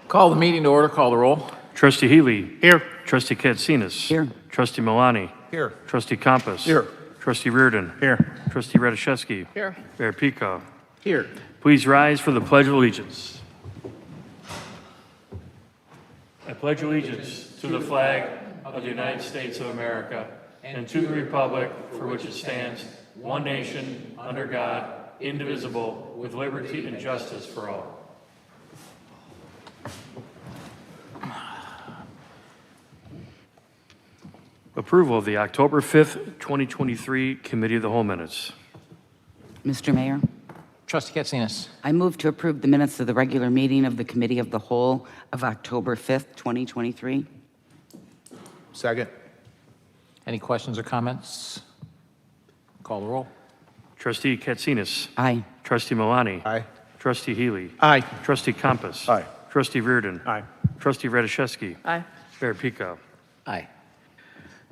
Call the meeting to order. Call the roll. Trustee Healy. Here. Trustee Katsinas. Here. Trustee Milani. Here. Trustee Compass. Here. Trustee Reardon. Here. Trustee Radishevsky. Here. Mayor Pico. Here. Please rise for the Pledge of Allegiance. I pledge allegiance to the flag of the United States of America and to the republic for which it stands, one nation, under God, indivisible, with liberty and justice for all. Approval of the October 5th, 2023 Committee of the Whole minutes. Mr. Mayor, Trustee Katsinas. I move to approve the minutes of the regular meeting of the Committee of the Whole of October 5th, 2023. Second. Any questions or comments? Call the roll. Trustee Katsinas. Aye. Trustee Milani. Aye. Trustee Healy. Aye. Trustee Compass. Aye. Trustee Reardon. Aye. Trustee Radishevsky. Aye. Mayor Pico. Aye.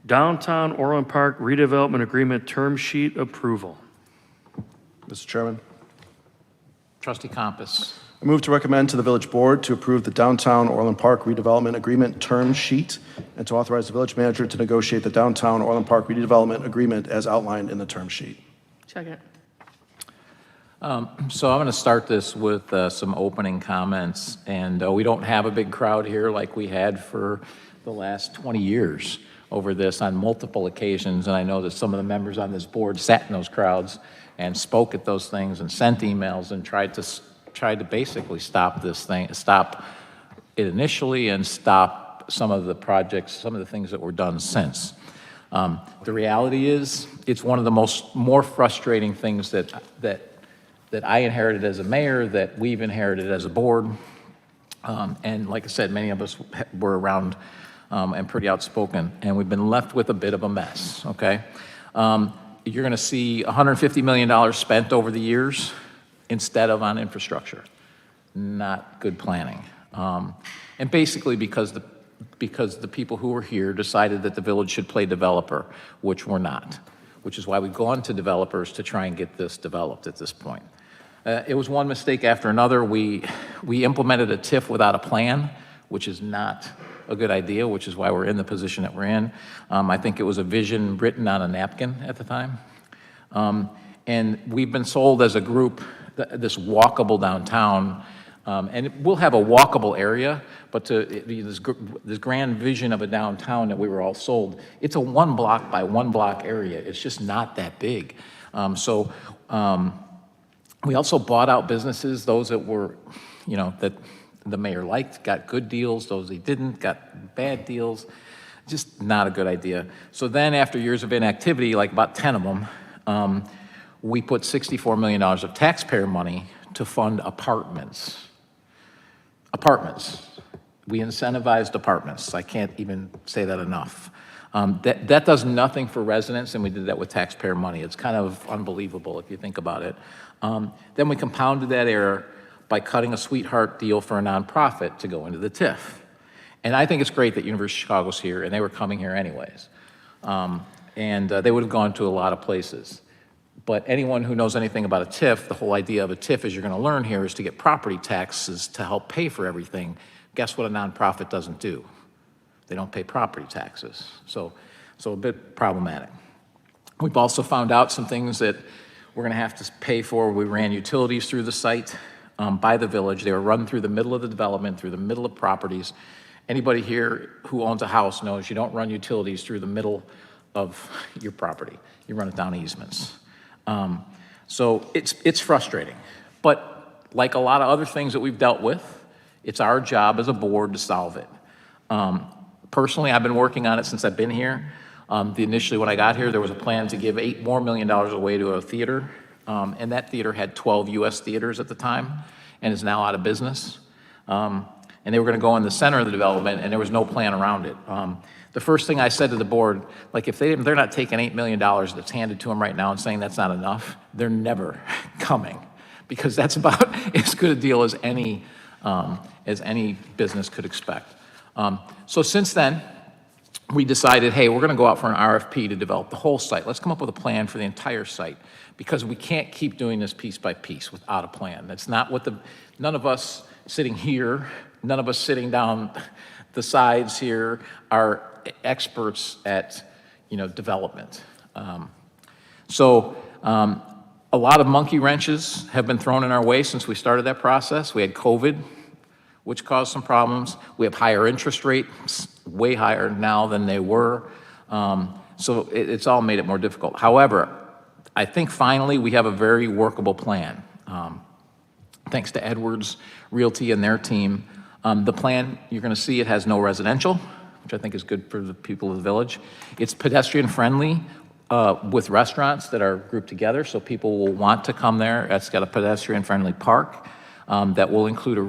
Downtown Orland Park Redevelopment Agreement Term Sheet Approval. Mr. Chairman, Trustee Compass. I move to recommend to the Village Board to approve the Downtown Orland Park Redevelopment Agreement Term Sheet and to authorize the Village Manager to negotiate the Downtown Orland Park Redevelopment Agreement as outlined in the term sheet. Second. So I'm going to start this with some opening comments, and we don't have a big crowd here like we had for the last 20 years over this on multiple occasions, and I know that some of the members on this board sat in those crowds and spoke at those things and sent emails and tried to basically stop this thing, stop it initially and stop some of the projects, some of the things that were done since. The reality is, it's one of the more frustrating things that I inherited as a mayor, that we've inherited as a board. And like I said, many of us were around and pretty outspoken, and we've been left with a bit of a mess, okay? You're gonna see $150 million spent over the years instead of on infrastructure. Not good planning. And basically because the people who were here decided that the village should play developer, which we're not, which is why we've gone to developers to try and get this developed at this point. It was one mistake after another. We implemented a TIF without a plan, which is not a good idea, which is why we're in the position that we're in. I think it was a vision written on a napkin at the time. And we've been sold as a group this walkable downtown, and we'll have a walkable area, but this grand vision of a downtown that we were all sold, it's a 1 block by 1 block area. It's just not that big. We also bought out businesses, those that were, that the mayor liked, got good deals, those he didn't, got bad deals. Just not a good idea. So then after years of inactivity, like about 10 of them, we put $64 million of taxpayer money to fund apartments. Apartments. We incentivized apartments. I can't even say that enough. That does nothing for residents, and we did that with taxpayer money. It's kind of unbelievable if you think about it. Then we compounded that error by cutting a sweetheart deal for a nonprofit to go into the TIF. And I think it's great that University of Chicago's here, and they were coming here anyways. They would have gone to a lot of places. But anyone who knows anything about a TIF, the whole idea of a TIF, as you're going to learn here, is to get property taxes to help pay for everything. Guess what a nonprofit doesn't do? They don't pay property taxes. So a bit problematic. We've also found out some things that we're going to have to pay for. We ran utilities through the site by the village. They were run through the middle of the development, through the middle of properties. Anybody here who owns a house knows you don't run utilities through the middle of your property. You run it down easements. So it's frustrating. But like a lot of other things that we've dealt with, it's our job as a board to solve it. Personally, I've been working on it since I've been here. Initially, when I got here, there was a plan to give $8 more million away to a theater, and that theater had 12 U.S. theaters at the time, and is now out of business. And they were going to go in the center of the development, and there was no plan around it. The first thing I said to the board, like if they're not taking $8 million that's handed to them right now and saying that's not enough, they're never coming, because that's about as good a deal as any business could expect. So since then, we decided, hey, we're going to go out for an RFP to develop the whole site. Let's come up with a plan for the entire site, because we can't keep doing this piece by piece without a plan. That's not what none of us sitting here, none of us sitting down the sides here are experts at, development. A lot of monkey wrenches have been thrown in our way since we started that process. We had COVID, which caused some problems. We have higher interest rates, way higher now than they were. It's all made it more difficult. However, I think finally we have a very workable plan. Thanks to Edwards Realty and their team. The plan, you're gonna see it has no residential, which I think is good for the people of the village. It's pedestrian friendly with restaurants that are grouped together, so people will want to come there. It's got a pedestrian friendly park that will include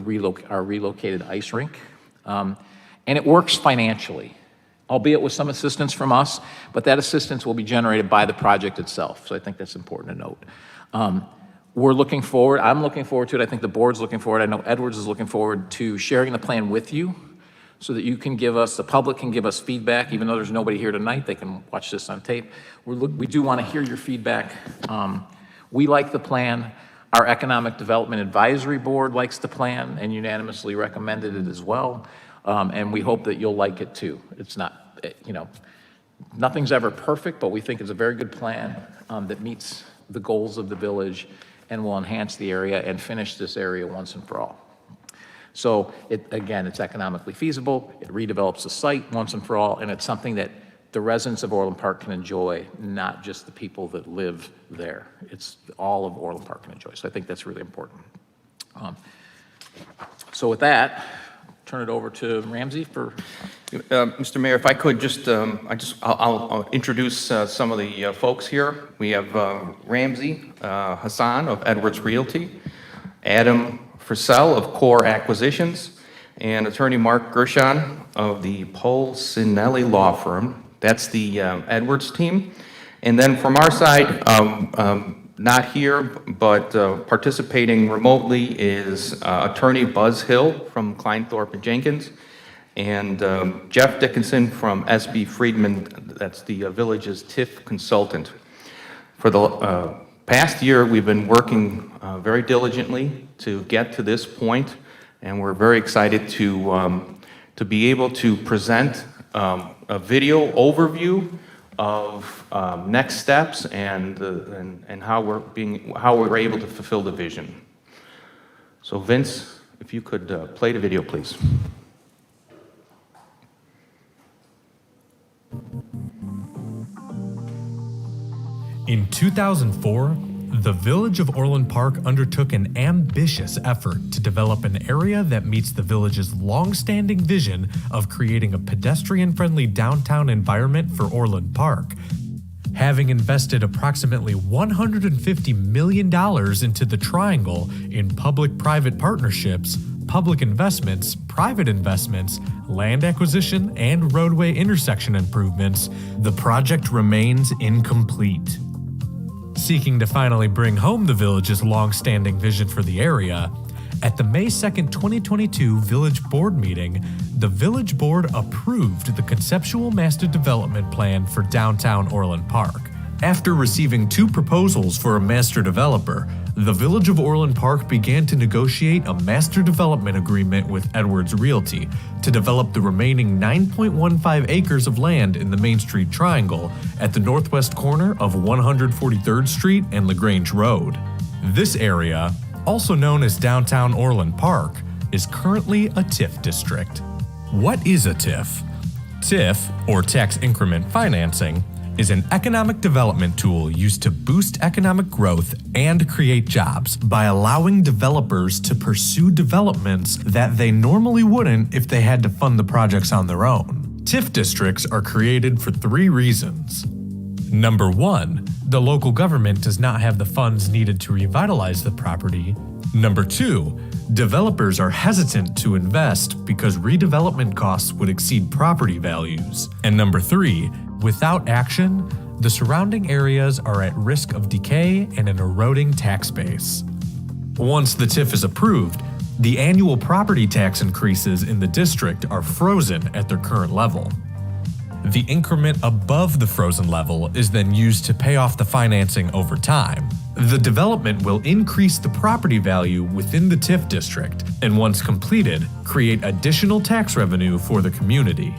our relocated ice rink. And it works financially, albeit with some assistance from us, but that assistance will be generated by the project itself. So I think that's important to note. We're looking forward, I'm looking forward to it, I think the board's looking forward, I know Edwards is looking forward to sharing the plan with you so that you can give us, the public can give us feedback, even though there's nobody here tonight, they can watch this on tape. We do want to hear your feedback. We like the plan. Our Economic Development Advisory Board likes the plan and unanimously recommended it as well. And we hope that you'll like it too. It's not, nothing's ever perfect, but we think it's a very good plan that meets the goals of the village and will enhance the area and finish this area once and for all. So again, it's economically feasible, it redevelops the site once and for all, and it's something that the residents of Orland Park can enjoy, not just the people that live there. It's all of Orland Park can enjoy. So I think that's really important. So with that, turn it over to Ramsey for. Mr. Mayor, if I could just, I'll introduce some of the folks here. We have Ramsey Hassan of Edwards Realty, Adam Frisell of Core Acquisitions, and Attorney Mark Gershon of the Polsinelli Law Firm. That's the Edwards team. And then from our side, not here, but participating remotely is Attorney Buzz Hill from Kleinthorpe and Jenkins, and Jeff Dickinson from SB Friedman, that's the village's TIF consultant. For the past year, we've been working very diligently to get to this point, and we're very excited to be able to present a video overview of next steps and how we're able to fulfill the vision. So Vince, if you could play the video, please. In 2004, the Village of Orland Park undertook an ambitious effort to develop an area that meets the village's long-standing vision of creating a pedestrian-friendly downtown environment for Orland Park. Having invested approximately $150 million into the triangle in public-private partnerships, public investments, private investments, land acquisition, and roadway intersection improvements, the project remains incomplete. Seeking to finally bring home the village's long-standing vision for the area, at the May 2nd, 2022 Village Board meeting, the Village Board approved the conceptual master development plan for downtown Orland Park. After receiving 2 proposals for a master developer, the Village of Orland Park began to negotiate a master development agreement with Edwards Realty to develop the remaining 9.15 acres of land in the Main Street Triangle at the northwest corner of 143rd Street and LaGrange Road. This area, also known as downtown Orland Park, is currently a TIF district. What is a TIF? TIF, or tax increment financing, is an economic development tool used to boost economic growth and create jobs by allowing developers to pursue developments that they normally wouldn't if they had to fund the projects on their own. TIF districts are created for 3 reasons. Number 1, the local government does not have the funds needed to revitalize the property. Number 2, developers are hesitant to invest because redevelopment costs would exceed property values. And number 3, without action, the surrounding areas are at risk of decay and an eroding tax base. Once the TIF is approved, the annual property tax increases in the district are frozen at their current level. The increment above the frozen level is then used to pay off the financing over time. The development will increase the property value within the TIF district, and once completed, create additional tax revenue for the community.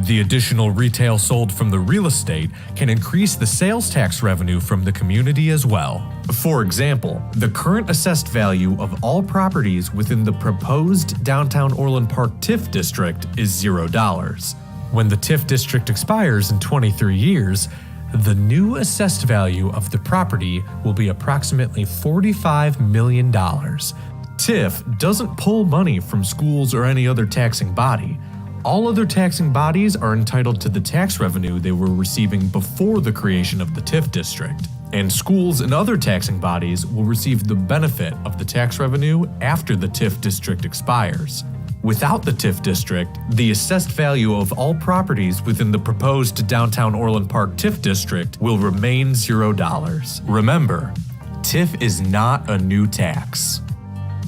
The additional retail sold from the real estate can increase the sales tax revenue from the community as well. For example, the current assessed value of all properties within the proposed downtown Orland Park TIF district is $0. When the TIF district expires in 23 years, the new assessed value of the property will be approximately $45 million. TIF doesn't pull money from schools or any other taxing body. All other taxing bodies are entitled to the tax revenue they were receiving before the creation of the TIF district, and schools and other taxing bodies will receive the benefit of the tax revenue after the TIF district expires. Without the TIF district, the assessed value of all properties within the proposed downtown Orland Park TIF district will remain $0. Remember, TIF is not a new tax.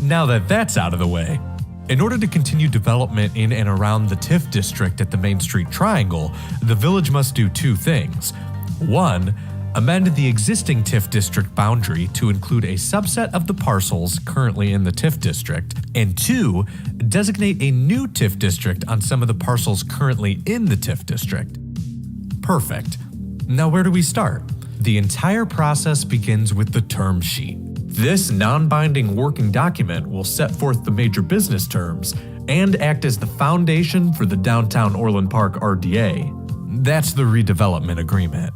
Now that that's out of the way, in order to continue development in and around the TIF district at the Main Street Triangle, the village must do two things. One, amend the existing TIF district boundary to include a subset of the parcels currently in the TIF district, and two, designate a new TIF district on some of the parcels currently in the TIF district. Perfect. Now where do we start? The entire process begins with the term sheet. This non-binding working document will set forth the major business terms and act as the foundation for the downtown Orland Park RDA. That's the redevelopment agreement.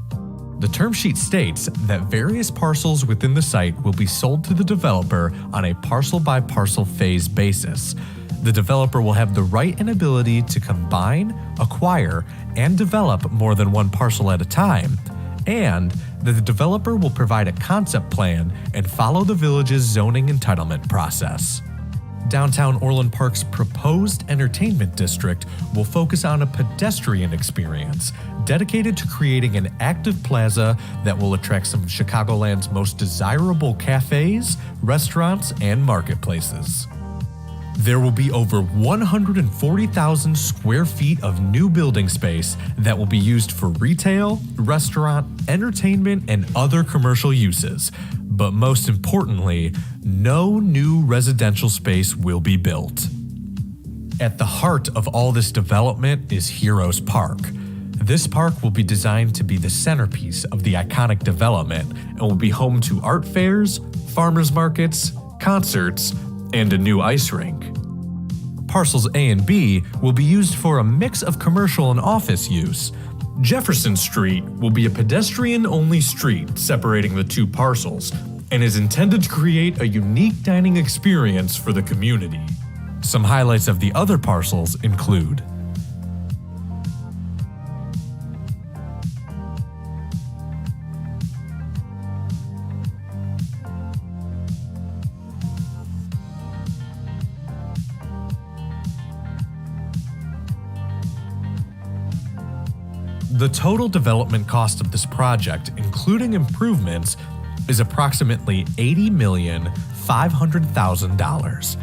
The term sheet states that various parcels within the site will be sold to the developer on a parcel-by-parcel phase basis. The developer will have the right and ability to combine, acquire, and develop more than one parcel at a time, and that the developer will provide a concept plan and follow the village's zoning entitlement process. Downtown Orland Park's proposed entertainment district will focus on a pedestrian experience dedicated to creating an active plaza that will attract some of Chicagoland's most desirable cafes, restaurants, and marketplaces. There will be over 140,000 square feet of new building space that will be used for retail, restaurant, entertainment, and other commercial uses. But most importantly, no new residential space will be built. At the heart of all this development is Heroes Park. This park will be designed to be the centerpiece of the iconic development and will be home to art fairs, farmers markets, concerts, and a new ice rink. Parcels A and B will be used for a mix of commercial and office use. Jefferson Street will be a pedestrian-only street separating the two parcels and is intended to create a unique dining experience for the community. Some highlights of the other parcels include the total development cost of this project, including improvements, is approximately $80,500,000.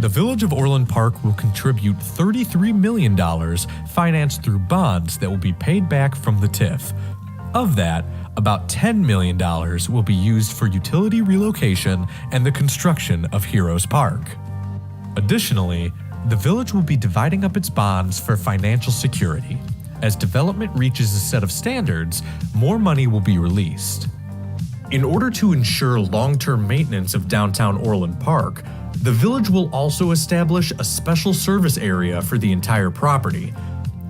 The Village of Orland Park will contribute $33 million financed through bonds that will be paid back from the TIF. Of that, about $10 million will be used for utility relocation and the construction of Heroes Park. Additionally, the village will be dividing up its bonds for financial security. As development reaches a set of standards, more money will be released. In order to ensure long-term maintenance of downtown Orland Park, the village will also establish a special service area for the entire property.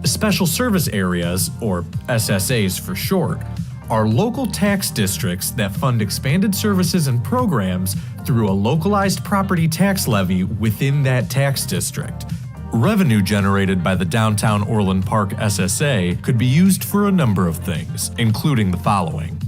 Special service areas, or SSAs for short, are local tax districts that fund expanded services and programs through a localized property tax levy within that tax district. Revenue generated by the downtown Orland Park SSA could be used for a number of things, including the following.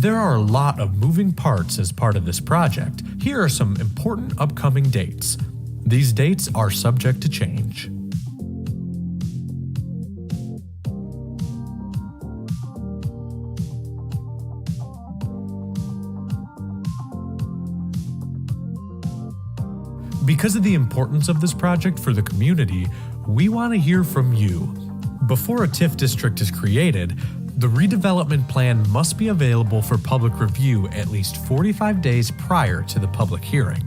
There are a lot of moving parts as part of this project. Here are some important upcoming dates. These dates are subject to change. Because of the importance of this project for the community, we want to hear from you. Before a TIF district is created, the redevelopment plan must be available for public review at least 45 days prior to the public hearing.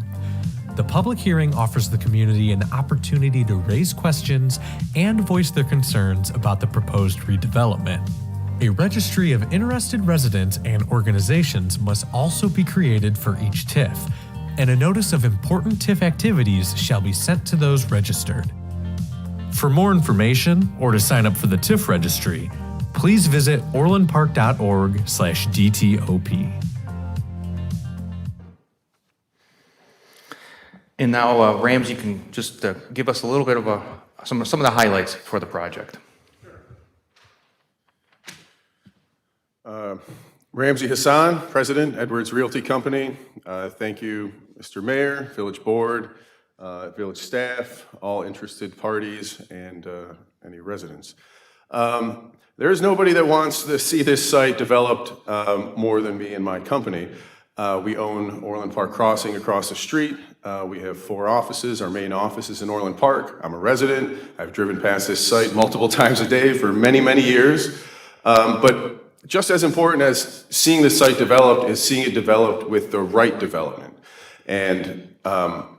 The public hearing offers the community an opportunity to raise questions and voice their concerns about the proposed redevelopment. A registry of interested residents and organizations must also be created for each TIF, and a notice of important TIF activities shall be sent to those registered. For more information or to sign up for the TIF registry, please visit orlandpark.org/DTOP. And now Ramsey can just give us a little bit of some of the highlights for the project. Ramsey Hassan, President, Edwards Realty Company. Thank you, Mr. Mayor, Village Board, Village staff, all interested parties, and any residents. There is nobody that wants to see this site developed more than me and my company. We own Orland Park Crossing across the street. We have 4 offices. Our main office is in Orland Park. I'm a resident. I've driven past this site multiple times a day for many, many years. But just as important as seeing the site developed is seeing it developed with the right development. And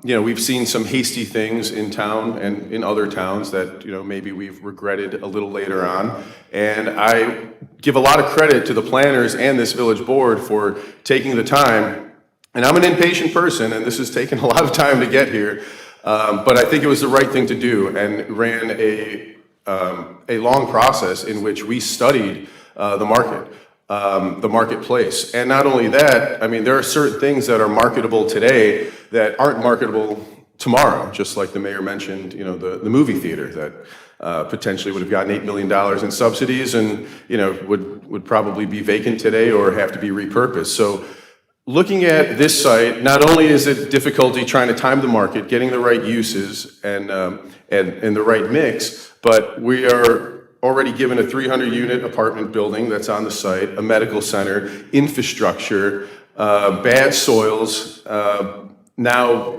we've seen some hasty things in town and in other towns that, maybe we've regretted a little later on. And I give a lot of credit to the planners and this village board for taking the time. And I'm an impatient person, and this has taken a lot of time to get here. But I think it was the right thing to do, and ran a long process in which we studied the marketplace. And not only that, there are certain things that are marketable today that aren't marketable tomorrow, just like the mayor mentioned, the movie theater that potentially would have gotten $8 million in subsidies and, would probably be vacant today or have to be repurposed. So looking at this site, not only is it difficulty trying to time the market, getting the right uses and the right mix, but we are already given a 300-unit apartment building that's on the site, a medical center, infrastructure, bad soils, now,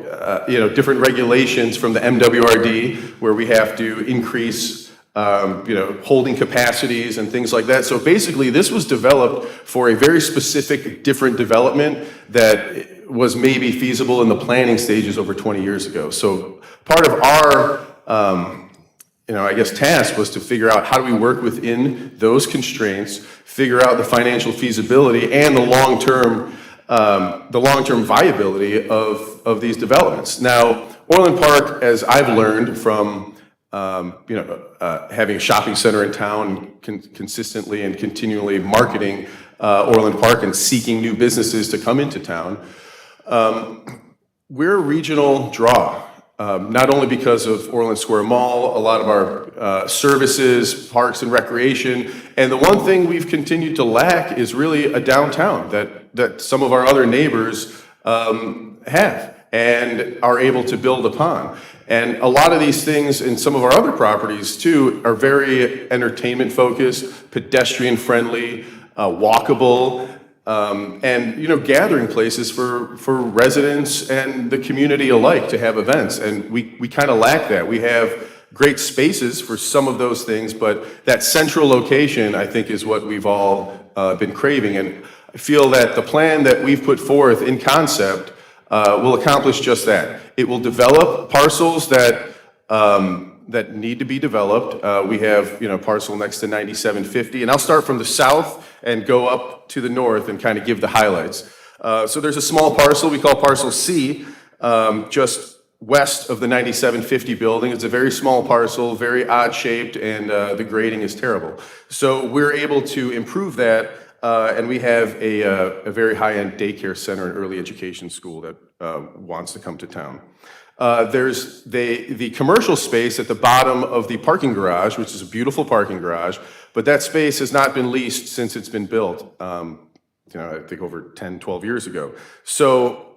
different regulations from the MWRD where we have to increase, holding capacities and things like that. So basically, this was developed for a very specific, different development that was maybe feasible in the planning stages over 20 years ago. So part of our task was to figure out how do we work within those constraints, figure out the financial feasibility and the long-term viability of these developments. Now, Orland Park, as I've learned from having a shopping center in town, consistently and continually marketing Orland Park and seeking new businesses to come into town, we're a regional draw. Not only because of Orland Square Mall, a lot of our services, parks and recreation, and the one thing we've continued to lack is really a downtown that some of our other neighbors have and are able to build upon. And a lot of these things in some of our other properties too are very entertainment focused, pedestrian friendly, walkable, and gathering places for residents and the community alike to have events. And we kind of lack that. We have great spaces for some of those things, but that central location, I think, is what we've all been craving. And I feel that the plan that we've put forth in concept will accomplish just that. It will develop parcels that need to be developed. We have, parcel next to 9750, and I'll start from the south and go up to the north and kind of give the highlights. So there's a small parcel we call parcel C, just west of the 9750 building. It's a very small parcel, very odd shaped, and the grading is terrible. So we're able to improve that, and we have a very high-end daycare center and early education school that wants to come to town. There's the commercial space at the bottom of the parking garage, which is a beautiful parking garage, but that space has not been leased since it's been built, I think over 10, 12 years ago. So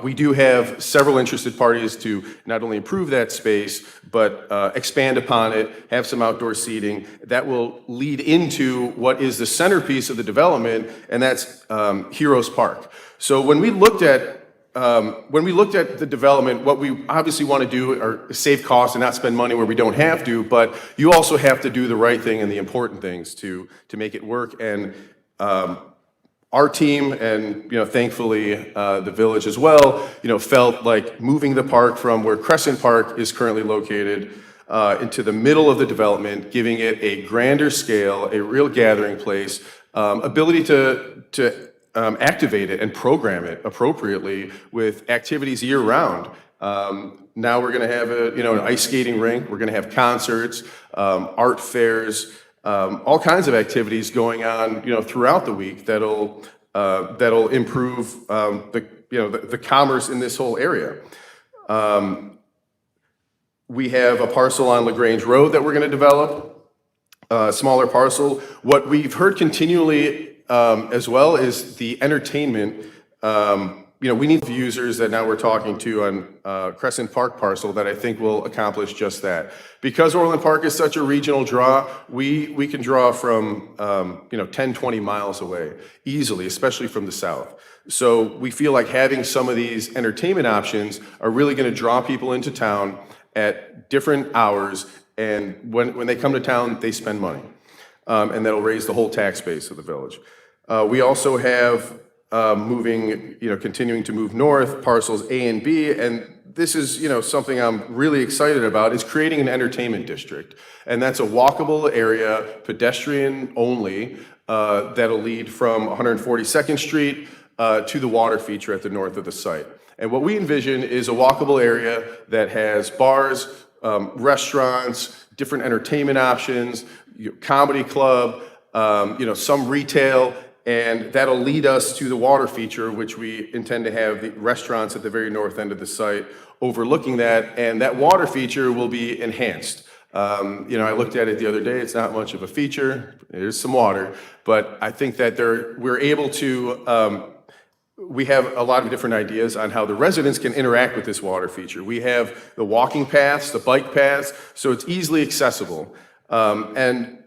we do have several interested parties to not only improve that space, but expand upon it, have some outdoor seating. That will lead into what is the centerpiece of the development, and that's Heroes Park. So when we looked at when we looked at the development, what we obviously want to do are save costs and not spend money where we don't have to, but you also have to do the right thing and the important things to make it work. And our team and, thankfully, the village as well, felt like moving the park from where Crescent Park is currently located into the middle of the development, giving it a grander scale, a real gathering place, ability to activate it and program it appropriately with activities year-round. Now we're going to have an ice skating rink. We're going to have concerts, art fairs, all kinds of activities going on, throughout the week that'll improve the commerce in this whole area. We have a parcel on LaGrange Road that we're going to develop, a smaller parcel. What we've heard continually as well is the entertainment. We need users that now we're talking to on Crescent Park parcel that I think will accomplish just that. Because Orland Park is such a regional draw, we can draw from 10, 20 miles away easily, especially from the south. So we feel like having some of these entertainment options are really going to draw people into town at different hours, and when they come to town, they spend money. And that'll raise the whole tax base of the village. We also have continuing to move north, parcels A and B, and this is, something I'm really excited about, is creating an entertainment district. And that's a walkable area, pedestrian only, that'll lead from 142nd Street to the water feature at the north of the site. And what we envision is a walkable area that has bars, restaurants, different entertainment options, comedy club, some retail, and that'll lead us to the water feature, which we intend to have the restaurants at the very north end of the site overlooking that, and that water feature will be enhanced. I looked at it the other day. It's not much of a feature. There's some water, but I think that we're able to, we have a lot of different ideas on how the residents can interact with this water feature. We have the walking paths, the bike paths, so it's easily accessible. And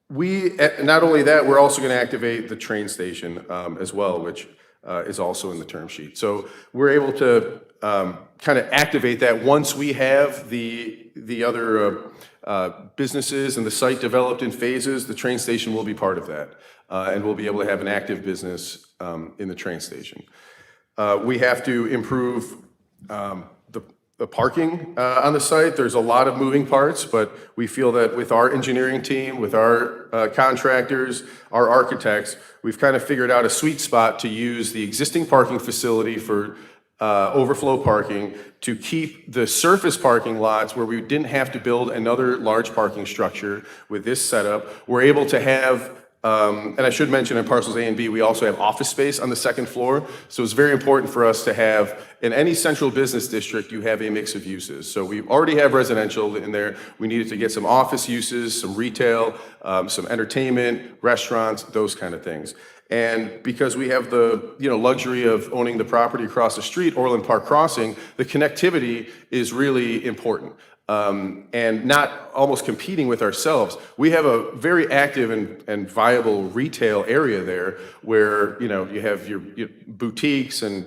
not only that, we're also going to activate the train station as well, which is also in the term sheet. So we're able to kind of activate that once we have the other businesses and the site developed in phases. The train station will be part of that, and we'll be able to have an active business in the train station. We have to improve the parking on the site. There's a lot of moving parts, but we feel that with our engineering team, with our contractors, our architects, we've kind of figured out a sweet spot to use the existing parking facility for overflow parking to keep the surface parking lots where we didn't have to build another large parking structure. With this setup, we're able to have and I should mention in parcels A and B, we also have office space on the second floor. So it's very important for us to have, in any central business district, you have a mix of uses. So we already have residential in there. We needed to get some office uses, some retail, some entertainment, restaurants, those kind of things. And because we have the luxury of owning the property across the street, Orland Park Crossing, the connectivity is really important. And not almost competing with ourselves. We have a very active and viable retail area there where, you have your boutiques and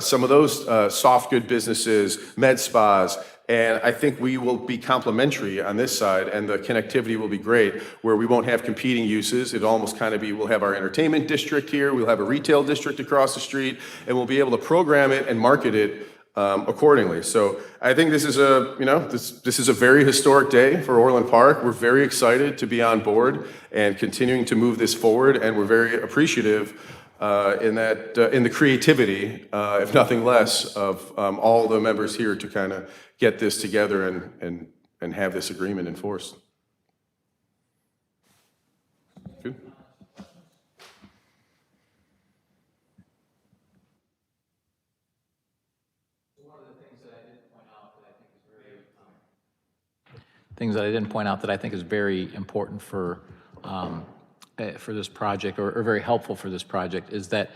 some of those soft good businesses, med spas, and I think we will be complementary on this side, and the connectivity will be great, where we won't have competing uses. It'll almost kind of be, we'll have our entertainment district here, we'll have a retail district across the street, and we'll be able to program it and market it accordingly. So I think this is this is a very historic day for Orland Park. We're very excited to be on board and continuing to move this forward, and we're very appreciative in the creativity, if nothing less, of all the members here to kind of get this together and have this agreement enforced. Good. Things that I didn't point out that I think is very important for this project, or very helpful for this project, is that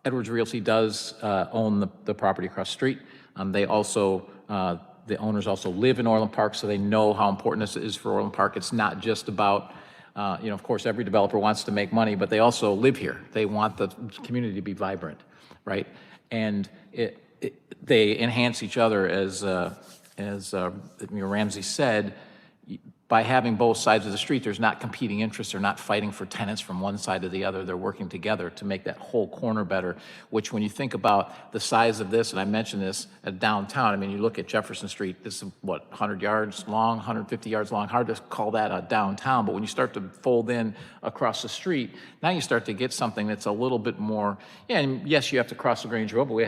Edwards Realty does own the property across the street. They also, the owners also live in Orland Park, so they know how important this is for Orland Park. It's not just about Of course, every developer wants to make money, but they also live here. They want the community to be vibrant, right? And they enhance each other, as Ramsey said. By having both sides of the street, there's not competing interests. They're not fighting for tenants from one side to the other. They're working together to make that whole corner better, which when you think about the size of this, and I mentioned this at downtown, I mean, you look at Jefferson Street, this is what, 100 yards long, 150 yards long, hard to call that a downtown, but when you start to fold in across the street, now you start to get something that's a little bit more, yeah, and yes, you have to cross LaGrange Road, but we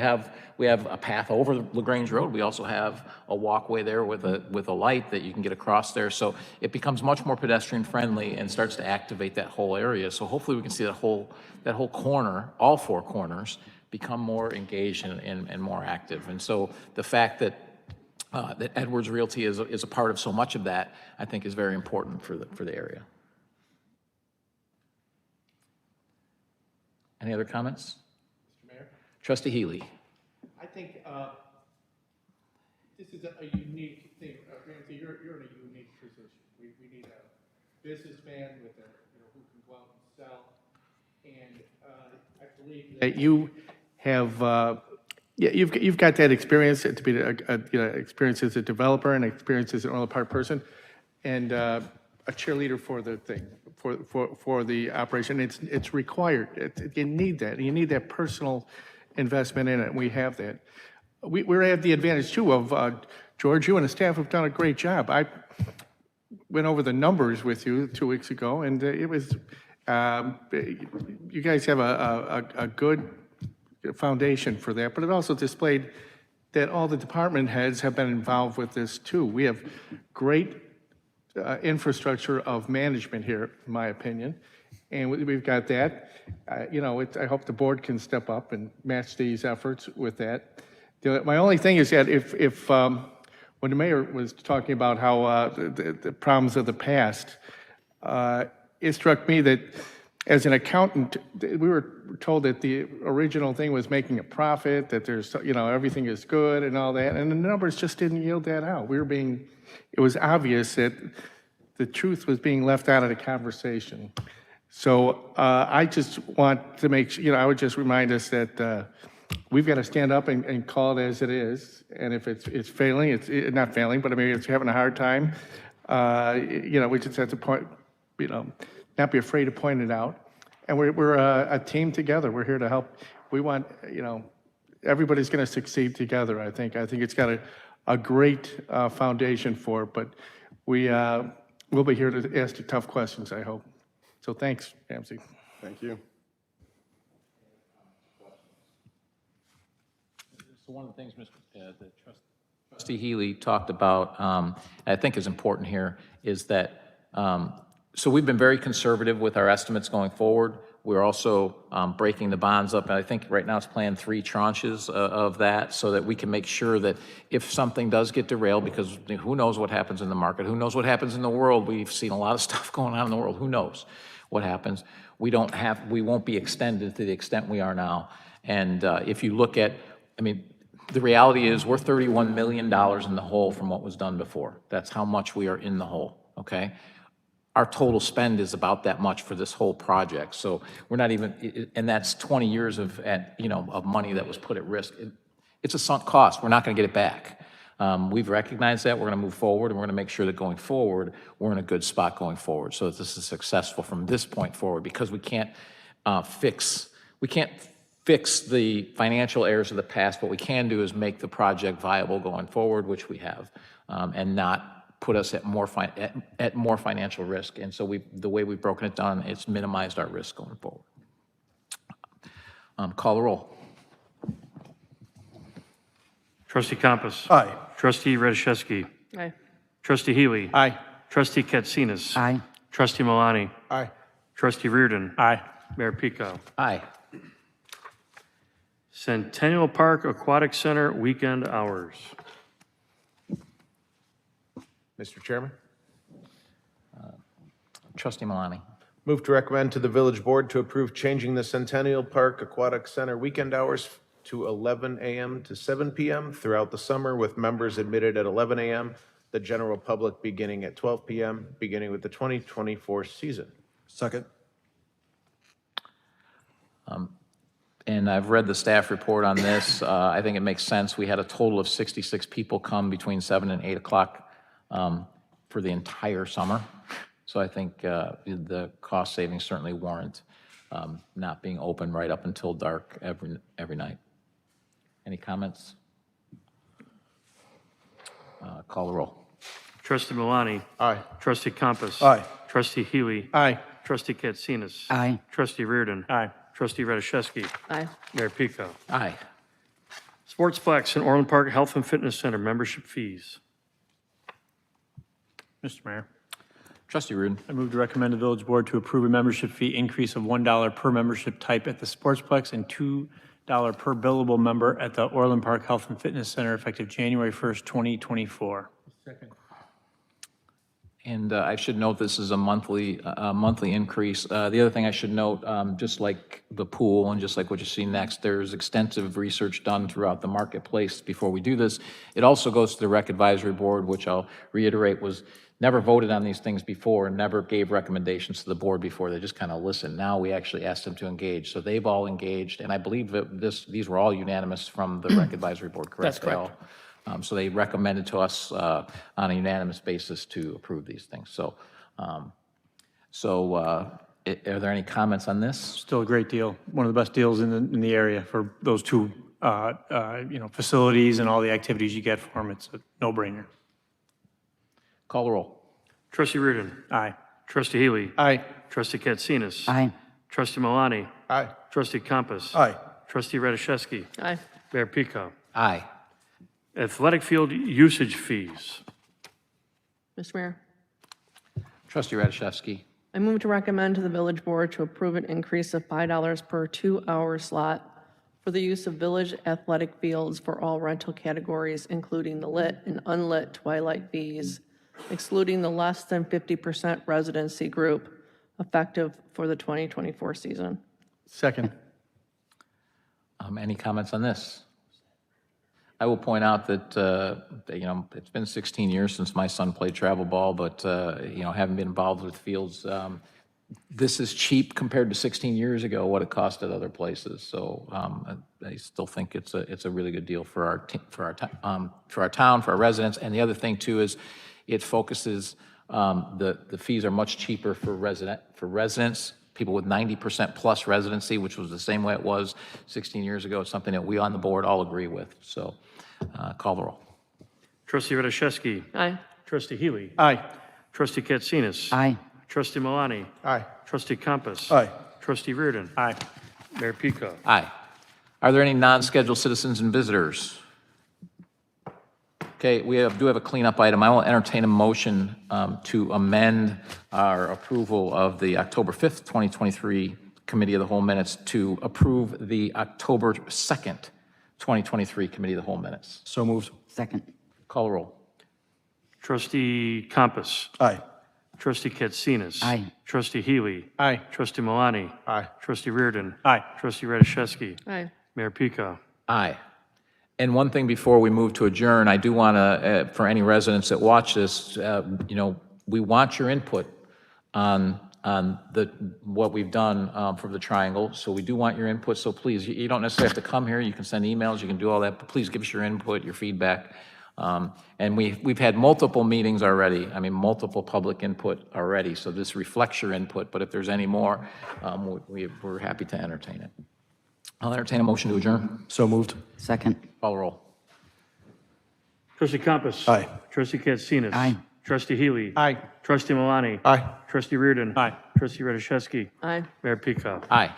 have a path over LaGrange Road. We also have a walkway there with a light that you can get across there. So it becomes much more pedestrian friendly and starts to activate that whole area. So hopefully we can see that whole corner, all four corners, become more engaged and more active. And so the fact that that Edwards Realty is a part of so much of that, I think, is very important for the area. Any other comments? Mr. Mayor? Trustee Healy. I think this is a unique thing. Ramsey, you're in a unique position. We need a businessman with who can go out and sell. And I believe that you have you've got that experience to be experience as a developer and experience as an Orland Park person, and a cheerleader for the thing for the operation. It's required. You need that. You need that personal investment in it. We have that. We have the advantage too of George. You and the staff have done a great job. I went over the numbers with you 2 weeks ago, and it was you guys have a good foundation for that. But it also displayed that all the department heads have been involved with this too. We have great infrastructure of management here, in my opinion. And we've got that. I hope the board can step up and match these efforts with that. My only thing is that if when the mayor was talking about how the problems of the past, it struck me that as an accountant, we were told that the original thing was making a profit, that there's, everything is good and all that, and the numbers just didn't yield that out. It was obvious that the truth was being left out of the conversation. So I just want to make sure, I would just remind us that we've got to stand up and call it as it is. And if it's failing, it's not failing, but I mean, it's having a hard time, we just have to point, not be afraid to point it out. And we're a team together. We're here to help. We want, everybody's going to succeed together, I think. I think it's got a great foundation for it, but we'll be here to ask the tough questions, I hope. So thanks, Ramsey. Thank you. So one of the things Trustee Healy talked about, I think is important here, is that, so we've been very conservative with our estimates going forward. We're also breaking the bonds up, and I think right now it's planned 3 tranches of that, so that we can make sure that if something does get derailed, because who knows what happens in the market, who knows what happens in the world, we've seen a lot of stuff going on in the world, who knows what happens. We won't be extended to the extent we are now. And if you look at, the reality is we're $31 million in the hole from what was done before. That's how much we are in the hole, okay? Our total spend is about that much for this whole project. So we're not even, and that's 20 years of money that was put at risk. It's a sunk cost. We're not going to get it back. We've recognized that. We're going to move forward, and we're going to make sure that going forward, we're in a good spot going forward, so that this is successful from this point forward, because we can't fix the financial errors of the past. What we can do is make the project viable going forward, which we have, and not put us at more financial risk. And so the way we've broken it down, it's minimized our risk going forward. Call the roll. Trustee Compass. Aye. Trustee Radiszewski. Aye. Trustee Healy. Aye. Trustee Katsinas. Aye. Trustee Malani. Aye. Trustee Reardon. Aye. Mayor Pico. Aye. Centennial Park Aquatic Center weekend hours. Mr. Chairman, Trustee Malani. move to recommend to the village board to approve changing the Centennial Park Aquatic Center weekend hours to 11 a.m. to 7 p.m. throughout the summer, with members admitted at 11 a.m., the general public beginning at 12 p.m., beginning with the 2024 season. Second. And I've read the staff report on this. I think it makes sense. We had a total of 66 people come between 7 and 8 o'clock for the entire summer. So I think the cost savings certainly warrant not being open right up until dark every night. Any comments? Call the roll. Trustee Malani. Aye. Trustee Compass. Aye. Trustee Healy. Aye. Trustee Katsinas. Aye. Trustee Reardon. Aye. Trustee Radiszewski. Aye. Mayor Pico. Aye. Sportsplex and Orland Park Health and Fitness Center membership fees. Mr. Mayor, Trustee Rudin. I move to recommend the village board to approve a membership fee increase of $1 per membership type at the Sportsplex and $2 per billable member at the Orland Park Health and Fitness Center effective January 1st, 2024. And I should note this is a monthly increase. The other thing I should note, just like the pool and just like what you see next, there's extensive research done throughout the marketplace before we do this. It also goes to the Rec Advisory Board, which I'll reiterate was never voted on these things before and never gave recommendations to the board before. They just kind of listened. Now we actually asked them to engage. So they've all engaged, and I believe that these were all unanimous from the Rec Advisory Board, correct? That's They all- So they recommended to us on a unanimous basis to approve these things. So, are there any comments on this? Still a great deal, one of the best deals in the area for those two, facilities and all the activities you get for them. It's a no-brainer. Call the roll. Trustee Reardon. Aye. Trustee Healy. Aye. Trustee Katsinas. Aye. Trustee Malani. Aye. Trustee Compass. Aye. Trustee Radiszewski. Aye. Mayor Pico. Aye. Athletic field usage fees. Mr. Mayor, Trustee Radiszewski. I move to recommend to the village board to approve an increase of $5 per 2-hour slot for the use of village athletic fields for all rental categories, including the lit and unlit twilight fees, excluding the less than 50% residency group, effective for the 2024 season. Second. Any comments on this? I will point out that, it's been 16 years since my son played travel ball, but, having been involved with fields, this is cheap compared to 16 years ago, what it cost at other places. So I still think it's a really good deal for our town, for our residents. And the other thing too is it focuses, the fees are much cheaper for residents, people with 90% plus residency, which was the same way it was 16 years ago. It's something that we on the board all agree with. So call the roll. Trustee Radiszewski. Aye. Trustee Healy. Aye. Trustee Katsinas. Aye. Trustee Malani. Aye. Trustee Compass. Aye. Trustee Reardon. Aye. Mayor Pico. Aye. Are there any non-scheduled citizens and visitors? Okay, we do have a cleanup item. I will entertain a motion to amend our approval of the October 5th, 2023 Committee of the Whole minutes to approve the October 2nd, 2023 Committee of the Whole minutes. So moved. Second. Call the roll. Trustee Compass. Aye. Trustee Katsinas. Aye. Trustee Healy. Aye. Trustee Malani. Aye. Trustee Reardon. Aye. Trustee Radiszewski. Aye. Mayor Pico. Aye. And one thing before we move to adjourn, I do want to, for any residents that watch this, we want your input on what we've done for the triangle. So we do want your input. So please, you don't necessarily have to come here. You can send emails. You can do all that. But please give us your input, your feedback. And we've had multiple meetings already. I mean, multiple public input already. So this reflects your input. But if there's any more, we're happy to entertain it. I'll entertain a motion to adjourn. So moved. Second. Call the roll. Trustee Compass. Aye. Trustee Katsinas. Aye. Trustee Healy. Aye. Trustee Malani. Aye. Trustee Reardon. Aye. Trustee Radiszewski. Aye. Mayor Pico. Aye.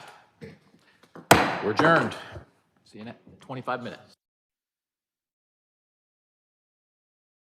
We're adjourned. See you in 25 minutes.